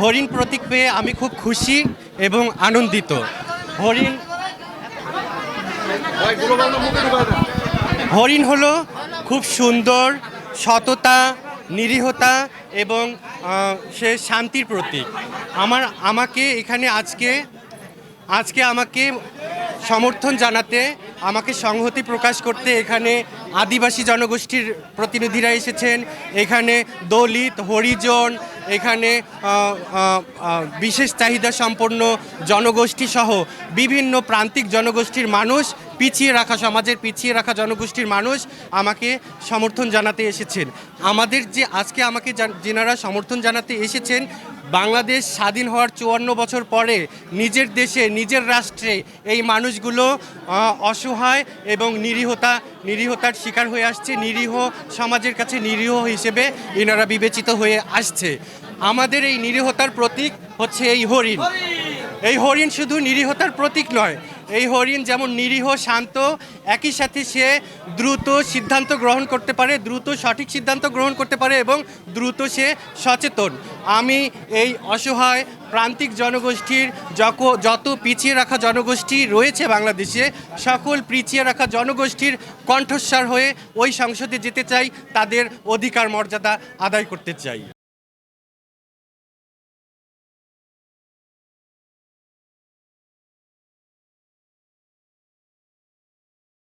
হরিণ প্রতীক পেয়ে আমি খুব খুশি এবং আনন্দিত। হরিণ হরিণ হলো খুব সুন্দর, সততা, নিরীহতা এবং সে শান্তির প্রতীক। আমাকে এখানে আজকে আমাকে সমর্থন জানাতে, আমাকে সংহতি প্রকাশ করতে এখানে আদিবাসী জনগোষ্ঠীর প্রতিনিধিরা এসেছেন, এখানে দলিত, হরিজন, এখানে বিশেষ চাহিদা সম্পন্ন জনগোষ্ঠী সহ বিভিন্ন প্রান্তিক জনগোষ্ঠীর মানুষ, সমাজের পিছিয়ে রাখা জনগোষ্ঠীর মানুষ আমাকে সমর্থন জানাতে এসেছেন। আজকে আমাকে যেনারা সমর্থন জানাতে এসেছেন, বাংলাদেশ স্বাধীন হওয়ার 54 বছর পরে নিজের দেশে, নিজের রাষ্ট্রে এই মানুষগুলো অসহায় এবং নিরীহতার শিকার হয়ে আসছে। নিরীহ সমাজের কাছে নিরীহ হিসেবে এনারা বিবেচিত হয়ে আসছে। আমাদের এই নিরীহতার প্রতীক হচ্ছে এই হরিণ। এই হরিণ শুধু নিরীহতার প্রতীক নয়, এই হরিণ যেমন নিরীহ, শান্ত, একই সাথে সে দ্রুত সিদ্ধান্ত গ্রহণ করতে পারে, দ্রুত সঠিক সিদ্ধান্ত গ্রহণ করতে পারে এবং দ্রুত সে সচেতন। আমি এই অসহায় প্রান্তিক জনগোষ্ঠীর যত পিছিয়ে রাখা জনগোষ্ঠী রয়েছে বাংলাদেশে, সকল পিছিয়ে রাখা জনগোষ্ঠীর কণ্ঠস্বর হয়ে ওই সংসদে যেতে চাই, তাদের অধিকার মর্যাদা আদায় করতে চাই।